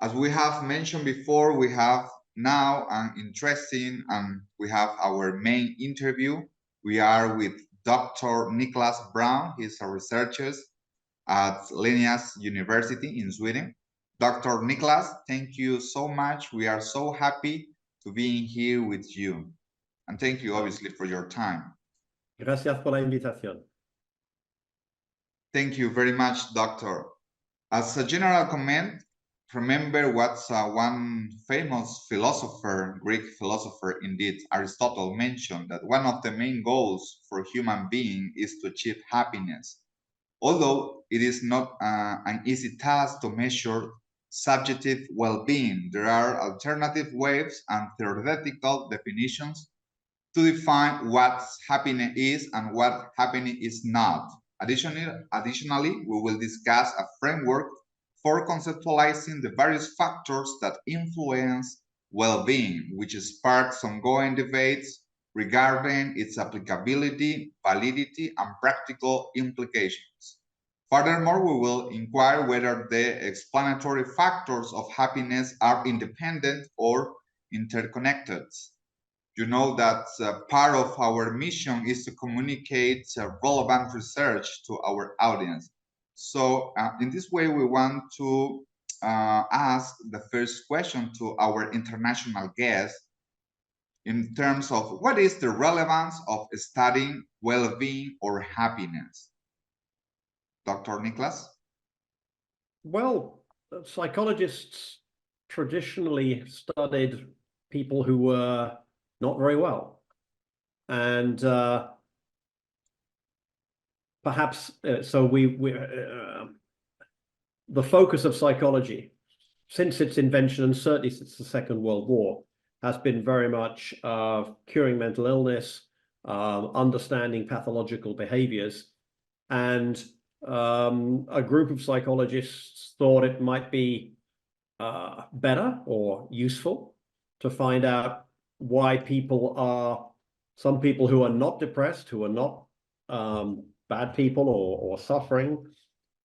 As we have mentioned before, we have now an interesting, and we have our main interview. We are with Dr. Niklas Brown. He's a researcher at Linnaeus University in Sweden. Dr. Niklas, thank you so much. We are so happy to be here with you. And thank you, obviously, for your time. Gracias por la invitación. Thank you very much, Doctor. As a general comment, remember what one famous philosopher, Greek philosopher indeed, Aristotle, mentioned, that one of the main goals for human being is to achieve happiness. Although it is not an easy task to measure subjective well-being, there are alternative ways and theoretical definitions to define what happiness is and what happiness is not. Additionally, we will discuss a framework for conceptualizing the various factors that influence well-being, which sparks ongoing debates regarding its applicability, validity, and practical implications. Furthermore, we will inquire whether the explanatory factors of happiness are independent or interconnected. You know that part of our mission is to communicate relevant research to our audience. So in this way, we want to ask the first question to our international guest in terms of what is the relevance of studying well-being or happiness? Dr. Niklas? Well, psychologists traditionally studied people who were not very well. And perhaps, the focus of psychology, since its invention, and certainly since the Second World War, has been very much curing mental illness, understanding pathological behaviors. And a group of psychologists thought it might be better or useful to find out why some people who are not depressed, who are not bad people or suffering,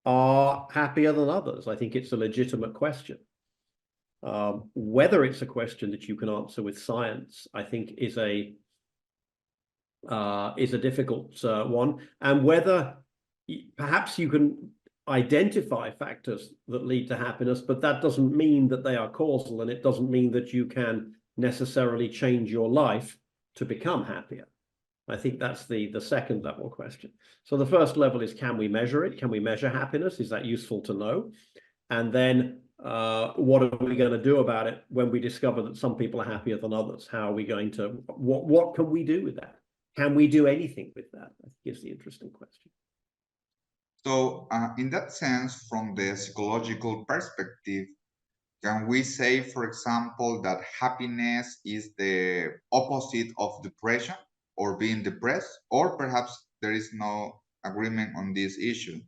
are happier than others. I think it's a legitimate question. Whether it's a question that you can answer with science, I think is a difficult one, and whether perhaps you can identify factors that lead to happiness, but that doesn't mean that they are causal, and it doesn't mean that you can necessarily change your life to become happier. I think that's the second level question. So the first level is, can we measure it? Can we measure happiness? Is that useful to know? And then what are we going to do about it when we discover that some people are happier than others? How are we going to, what can we do with that? Can we do anything with that? I think is the interesting question. So in that sense, from the psychological perspective, can we say, for example, that happiness is the opposite of depression or being depressed? Or perhaps there is no agreement on this issue?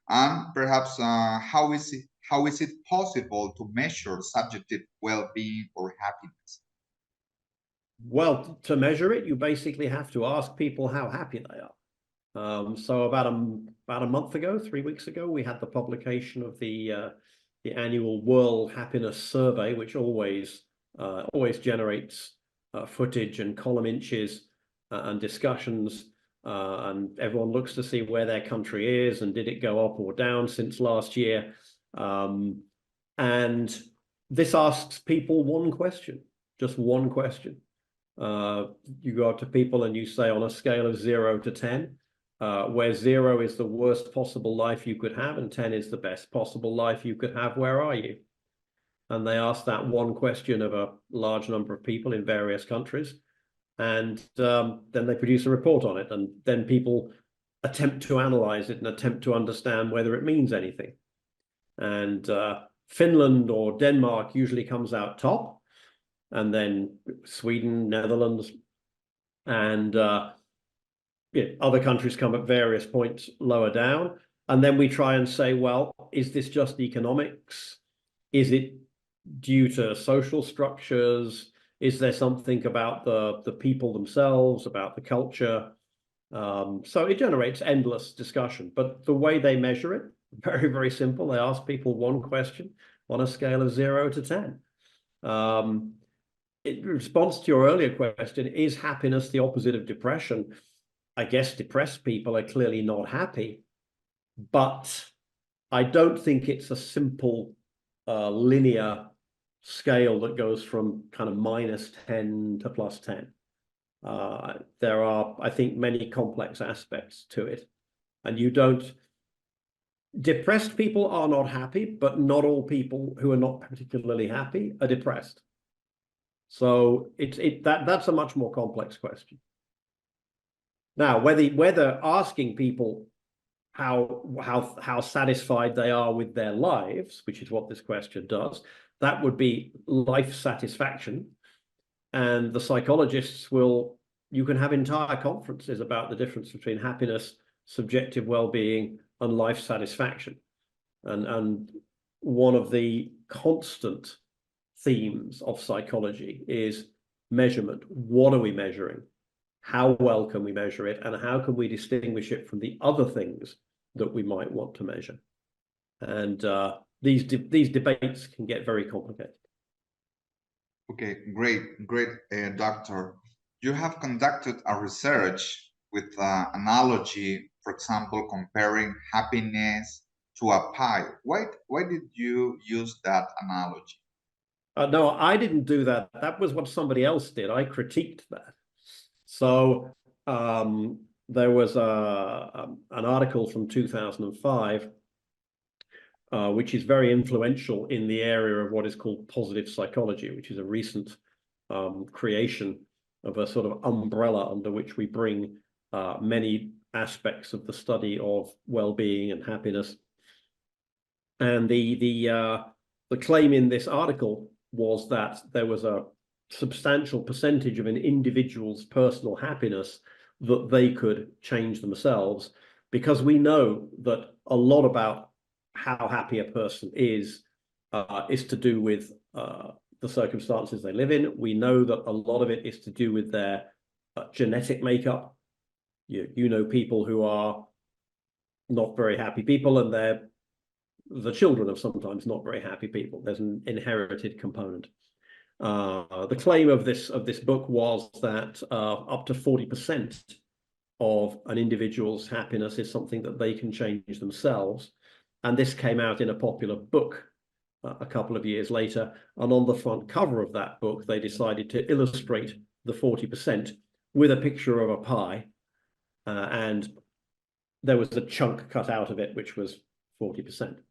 And perhaps how is it possible to measure subjective well-being or happiness? Well, to measure it, you basically have to ask people how happy they are. So about a month ago, 3 weeks ago, we had the publication of the annual World Happiness Survey, which always generates footage and column inches and discussions, and everyone looks to see where their country is and did it go up or down since last year. And this asks people one question, just one question. You go up to people and you say, on a scale of 0 to 10, where 0 is the worst possible life you could have and 10 is the best possible life you could have, where are you? And they ask that one question of a large number of people in various countries. And then they produce a report on it. And then people attempt to analyze it and attempt to understand whether it means anything. And Finland or Denmark usually comes out top. And then Sweden, Netherlands, and other countries come at various points lower down. And then we try and say, well, is this just economics? Is it due to social structures? Is there something about the people themselves, about the culture? So it generates endless discussion. But the way they measure it, very, very simple. They ask people one question on a scale of 0 to 10. In response to your earlier question, is happiness the opposite of depression? I guess depressed people are clearly not happy, but I don't think it's a simple linear scale that goes from kind of -10 to +10. There are, I think, many complex aspects to it. And depressed people are not happy, but not all people who are not particularly happy are depressed. So that's a much more complex question. Now, whether asking people how satisfied they are with their lives, which is what this question does, that would be life satisfaction. And the psychologists you can have entire conferences about the difference between happiness, subjective well-being, and life satisfaction. And one of the constant themes of psychology is measurement. What are we measuring? How well can we measure it? And how can we distinguish it from the other things that we might want to measure? And these debates can get very complicated. Okay, great, doctor. You have conducted a research with analogy, for example, comparing happiness to a pie. Why did you use that analogy? No, I didn't do that. That was what somebody else did. I critiqued that. So there was an article from 2005, which is very influential in the area of what is called positive psychology, which is a recent creation of a sort of umbrella under which we bring many aspects of the study of well-being and happiness. And the claim in this article was that there was a substantial percentage of an individual's personal happiness that they could change themselves, because we know that a lot about how happy a person is to do with the circumstances they live in. We know that a lot of it is to do with their genetic makeup. You know people who are not very happy people, and they're the children of sometimes not very happy people. There's an inherited component. The claim of this book was that up to 40% of an individual's happiness is something that they can change themselves. And this came out in a popular book a couple of years later. And on the front cover of that book, they decided to illustrate the 40% with a picture of a pie. And there was a chunk cut out of it, which was 40%.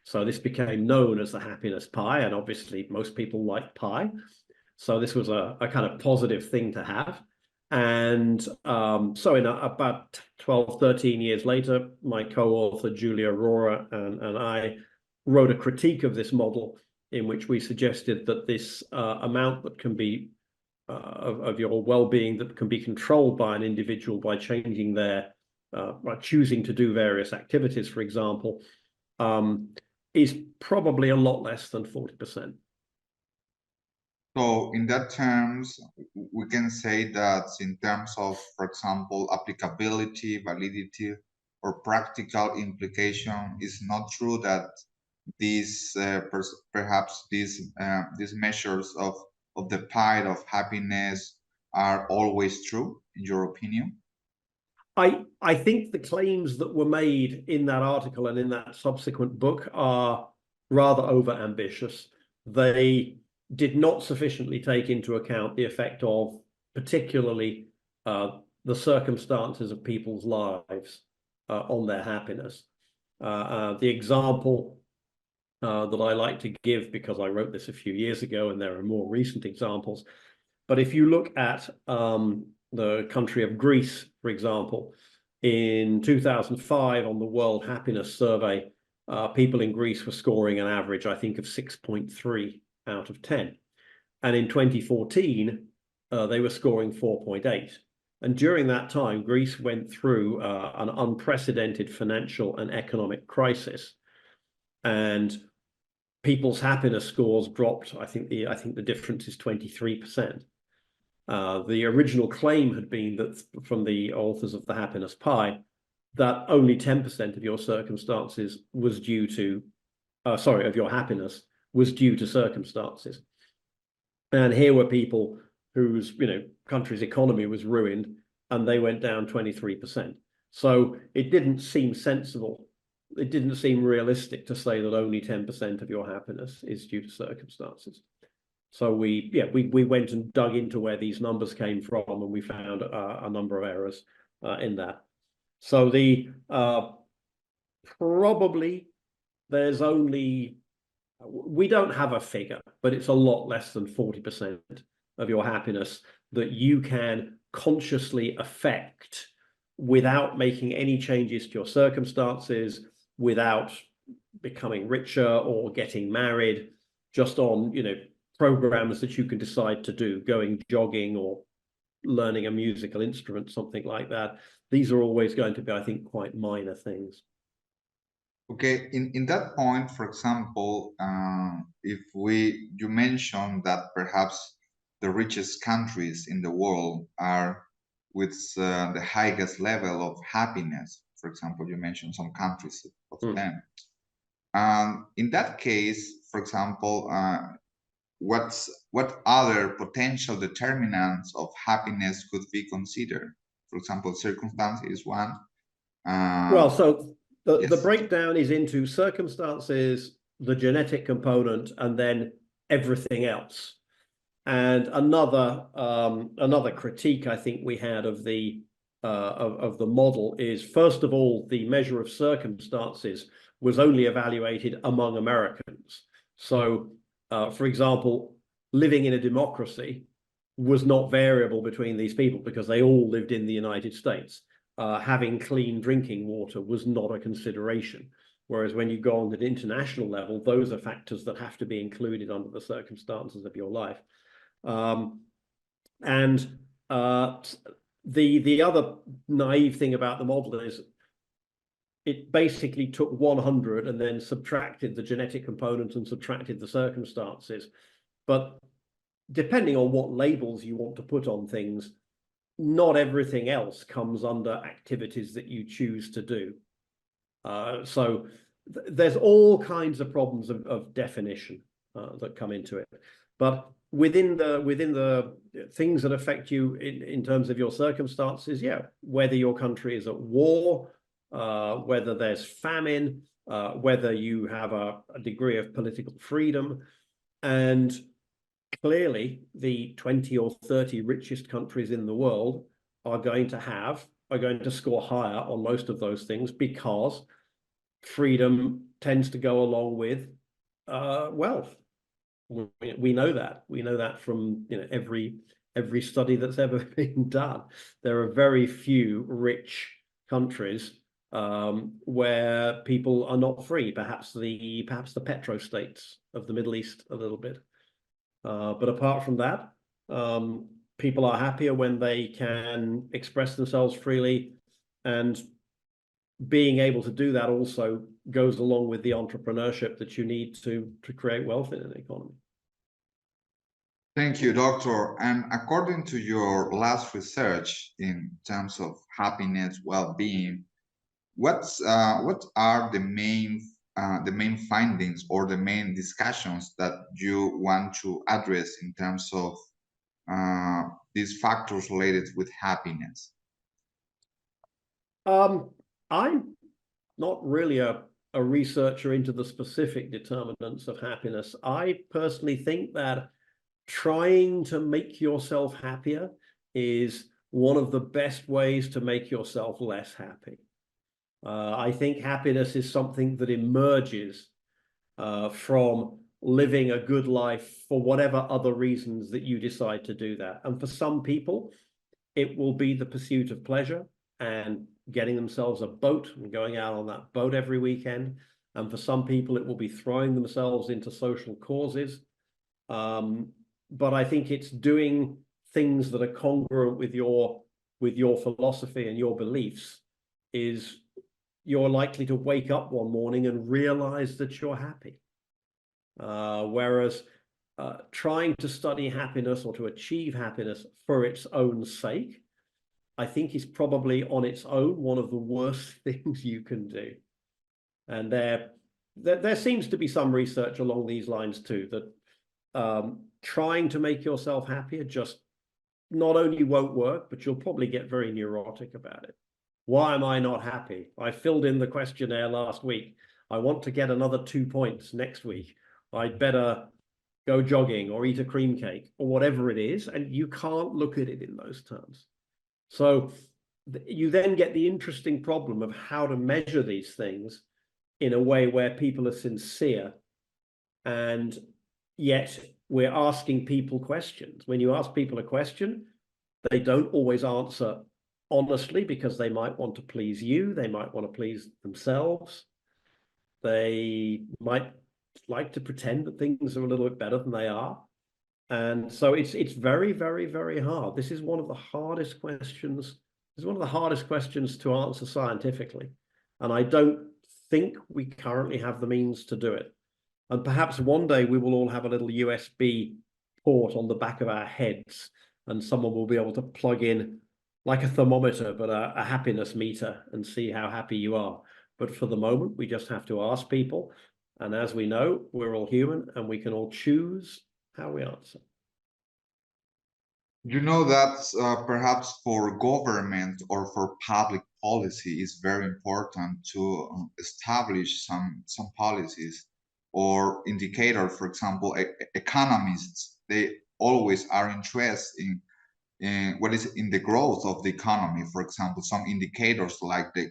So this became known as the happiness pie, and obviously most people like pie. So this was a kind of positive thing to have. And so in about 12, 13 years later, my co-author Julia Rohrer and I wrote a critique of this model, in which we suggested that this amount that can be of your well-being that can be controlled by an individual by changing by choosing to do various activities, for example, is probably a lot less than 40%. So in that terms, we can say that in terms of, for example, applicability, validity, or practical implication, is not true that these perhaps these measures of the pie of happiness are always true, in your opinion? I think the claims that were made in that article and in that subsequent book are rather overambitious. They did not sufficiently take into account the effect of particularly the circumstances of people's lives on their happiness. The example that I like to give, because I wrote this a few years ago and there are more recent examples, but if you look at the country of Greece, for example, in 2005 on the World Happiness Survey, people in Greece were scoring an average, I think, of 6.3 out of 10. And in 2014, they were scoring 4.8. And during that time, Greece went through an unprecedented financial and economic crisis. And people's happiness scores dropped. I think the difference is 23%. The original claim had been that from the authors of the happiness pie, that only 10% of your circumstances was due to, of your happiness was due to circumstances. And here were people whose, country's economy was ruined, and they went down 23%. So it didn't seem sensible. It didn't seem realistic to say that only 10% of your happiness is due to circumstances. So we went and dug into where these numbers came from, and we found a number of errors in that. So probably there's only, we don't have a figure, but it's a lot less than 40% of your happiness that you can consciously affect without making any changes to your circumstances, without becoming richer or getting married, just on, programs that you can decide to do, going jogging or learning a musical instrument, something like that. These are always going to be, I think, quite minor things. Okay, in that point, for example, if you mentioned that perhaps the richest countries in the world are with the highest level of happiness. For example, you mentioned some countries of them. In that case, for example, what other potential determinants of happiness could be considered? For example, circumstance is one. Well, so yes. the breakdown is into circumstances, the genetic component, and then everything else. And another critique I think we had of the model is, first of all, the measure of circumstances was only evaluated among Americans. So, for example, living in a democracy was not variable between these people because they all lived in the United States. Having clean drinking water was not a consideration. Whereas when you go on an international level, those are factors that have to be included under the circumstances of your life. The other naive thing about the model is it basically took 100 and then subtracted the genetic component and subtracted the circumstances. But depending on what labels you want to put on things, not everything else comes under activities that you choose to do. So there's all kinds of problems of definition that come into it. But within the things that affect you in terms of your circumstances, whether your country is at war, whether there's famine, whether you have a degree of political freedom, and clearly the 20 or 30 richest countries in the world are going to score higher on most of those things because freedom tends to go along with wealth. We know that. We know that from every study that's ever been done. There are very few rich countries where people are not free. Perhaps the petrostates of the Middle East a little bit. But apart from that, people are happier when they can express themselves freely, and being able to do that also goes along with the entrepreneurship that you need to create wealth in an economy. Thank you, Doctor. And according to your last research in terms of happiness, well-being, what are the main findings or the main discussions that you want to address in terms of these factors related with happiness? I'm not really a researcher into the specific determinants of happiness. I personally think that trying to make yourself happier is one of the best ways to make yourself less happy. I think happiness is something that emerges from living a good life for whatever other reasons that you decide to do that. And for some people, it will be the pursuit of pleasure and getting themselves a boat and going out on that boat every weekend. And for some people, it will be throwing themselves into social causes. But I think it's doing things that are congruent with your philosophy and your beliefs is you're likely to wake up one morning and realize that you're happy. Whereas trying to study happiness or to achieve happiness for its own sake, I think is probably on its own one of the worst things you can do. And there seems to be some research along these lines too, that trying to make yourself happier just not only won't work, but you'll probably get very neurotic about it. Why am I not happy? I filled in the questionnaire last week. I want to get another 2 points next week. I'd better go jogging or eat a cream cake or whatever it is. And you can't look at it in those terms. So you then get the interesting problem of how to measure these things in a way where people are sincere, and yet we're asking people questions. When you ask people a question, they don't always answer honestly, because they might want to please you, they might want to please themselves, they might like to pretend that things are a little bit better than they are. And so it's very, very, very hard. This is one of the hardest questions. This is one of the hardest questions to answer scientifically. And I don't think we currently have the means to do it. And perhaps one day we will all have a little USB port on the back of our heads, and someone will be able to plug in, like a thermometer, but a happiness meter, and see how happy you are. But for the moment, we just have to ask people. And as we know, we're all human and we can all choose how we answer. You know that perhaps for government or for public policy, it's very important to establish some policies or indicators. For example, economists, they always are interested in what is in the growth of the economy. For example, some indicators like the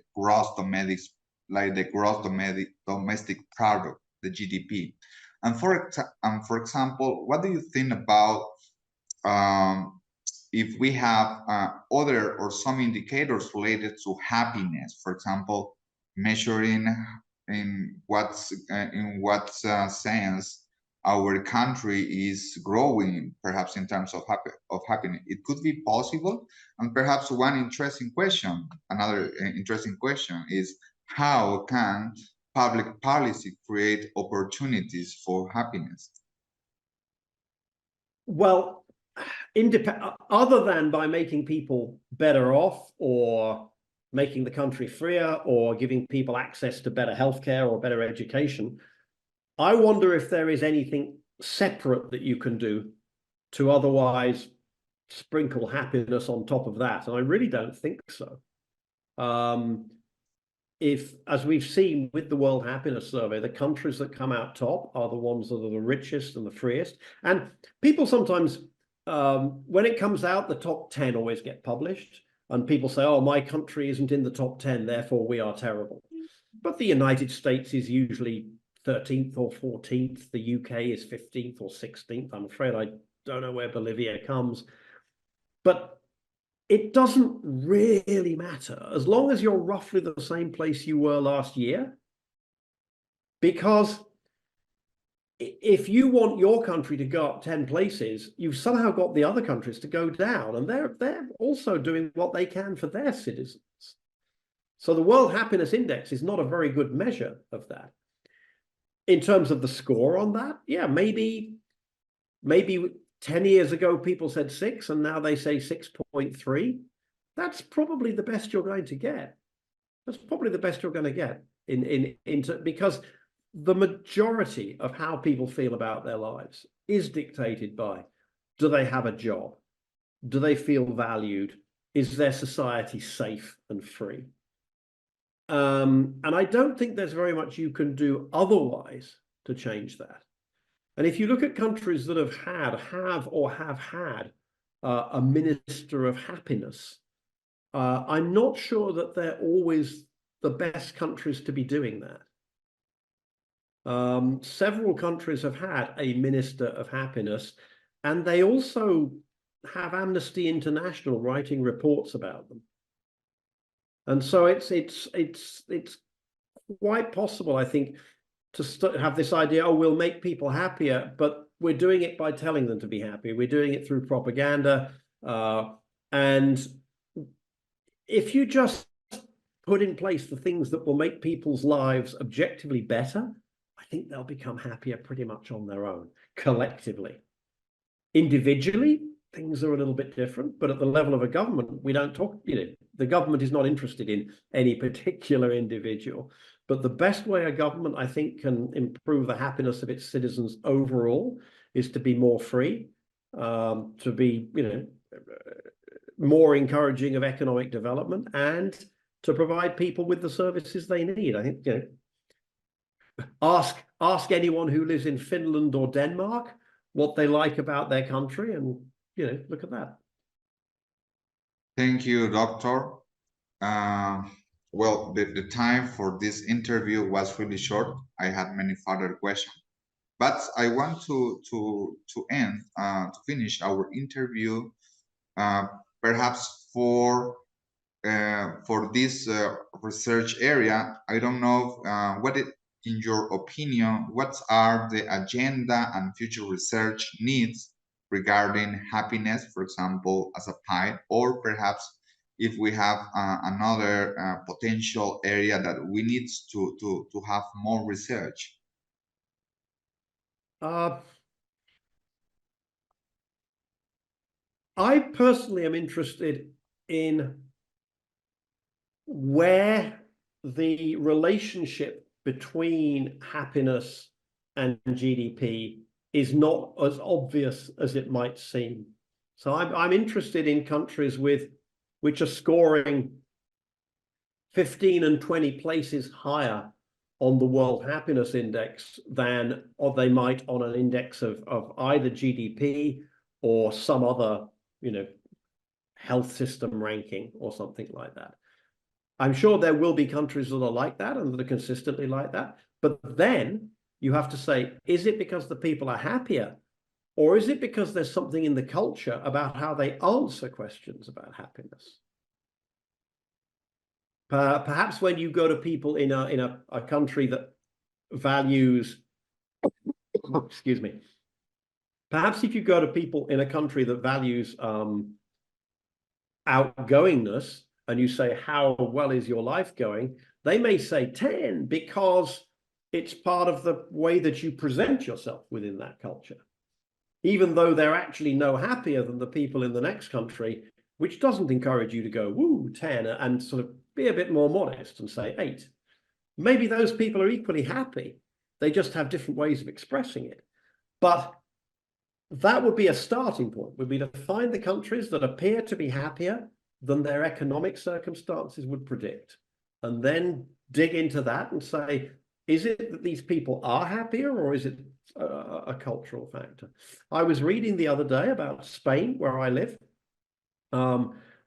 domestic product, the GDP. And for example, what do you think about if we have other or some indicators related to happiness? For example, measuring in what sense our country is growing, perhaps in terms of happiness. It could be possible. And perhaps one interesting question, another interesting question is, how can public policy create opportunities for happiness? Well, other than by making people better off, or making the country freer, or giving people access to better healthcare or better education, I wonder if there is anything separate that you can do to otherwise sprinkle happiness on top of that. And I really don't think so. If, as we've seen with the World Happiness Survey, the countries that come out top are the ones that are the richest and the freest. And people sometimes, when it comes out, the top 10 always get published, and people say, oh, my country isn't in the top 10, therefore we are terrible. But the United States is usually 13th or 14th. The UK is 15th or 16th. I'm afraid I don't know where Bolivia comes. But it doesn't really matter as long as you're roughly the same place you were last year. Because if you want your country to go up 10 places, you've somehow got the other countries to go down, and they're also doing what they can for their citizens. So the World Happiness Index is not a very good measure of that. In terms of the score on that, yeah, maybe 10 years ago people said 6, and now they say 6.3. That's probably the best you're going to get. That's probably the best you're going to get because the majority of how people feel about their lives is dictated by, do they have a job? Do they feel valued? Is their society safe and free? And I don't think there's very much you can do otherwise to change that. And if you look at countries that have had a minister of happiness, I'm not sure that they're always the best countries to be doing that. Several countries have had a minister of happiness, and they also have Amnesty International writing reports about them. And so it's quite possible, I think, to have this idea, oh, we'll make people happier, but we're doing it by telling them to be happy. We're doing it through propaganda. And if you just put in place the things that will make people's lives objectively better, I think they'll become happier pretty much on their own, collectively. Individually, things are a little bit different, but at the level of a government, we don't talk, the government is not interested in any particular individual. But the best way a government, I think, can improve the happiness of its citizens overall is to be more free, to be, more encouraging of economic development, and to provide people with the services they need. I think, ask anyone who lives in Finland or Denmark what they like about their country, and look at that. Thank you, Doctor. Well, the time for this interview was really short. I had many further questions, but I want to end to finish our interview, perhaps for this research area. I don't know in your opinion, what are the agenda and future research needs regarding happiness, for example, as a pie, or perhaps if we have another potential area that we need to have more research? I personally am interested in where the relationship between happiness and GDP is not as obvious as it might seem. So I'm interested in countries which are scoring 15 and 20 places higher on the World Happiness Index than they might on an index of either GDP or some other, health system ranking or something like that. I'm sure there will be countries that are like that and that are consistently like that. But then you have to say, is it because the people are happier, or is it because there's something in the culture about how they answer questions about happiness? Perhaps when you go to people in a country that values, excuse me, perhaps if you go to people in a country that values outgoingness, and you say, how well is your life going? They may say 10 because it's part of the way that you present yourself within that culture, even though they're actually no happier than the people in the next country, which doesn't encourage you to go, woo, 10, and sort of be a bit more modest and say 8. Maybe those people are equally happy. They just have different ways of expressing it. But that would be a starting point, would be to find the countries that appear to be happier than their economic circumstances would predict, and then dig into that and say, is it that these people are happier, or is it a cultural factor? I was reading the other day about Spain, where I live.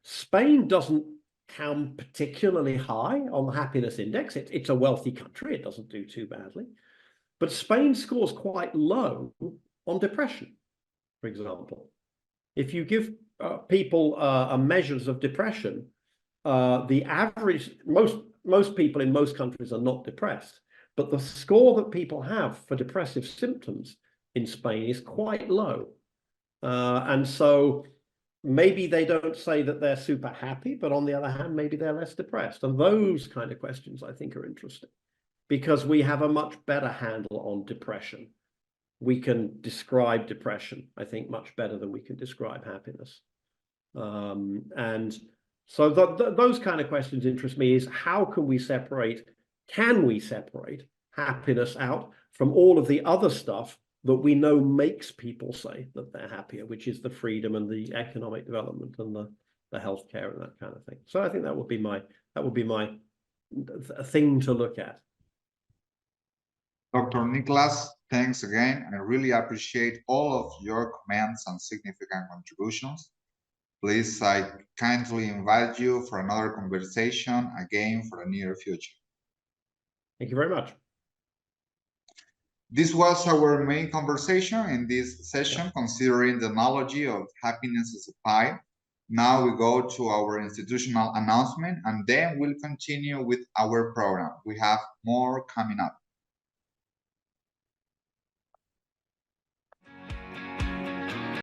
Spain doesn't come particularly high on the happiness index. It's a wealthy country. It doesn't do too badly. But Spain scores quite low on depression, for example. If you give people measures of depression, the average, most people in most countries are not depressed, but the score that people have for depressive symptoms in Spain is quite low. And so maybe they don't say that they're super happy, but on the other hand, maybe they're less depressed. And those kind of questions, I think, are interesting, because we have a much better handle on depression. We can describe depression, I think, much better than we can describe happiness. And so those kind of questions interest me, is how can we separate happiness out from all of the other stuff that we know makes people say that they're happier, which is the freedom and the economic development and the healthcare and that kind of thing. So I think that would be my thing to look at. Dr. Nicholas, thanks again. I really appreciate all of your comments and significant contributions. Please, I kindly invite you for another conversation again for the near future. Thank you very much. This was our main conversation in this session, considering the analogy of happiness as a pie. Now we go to our institutional announcement, and then we'll continue with our program. We have more coming up.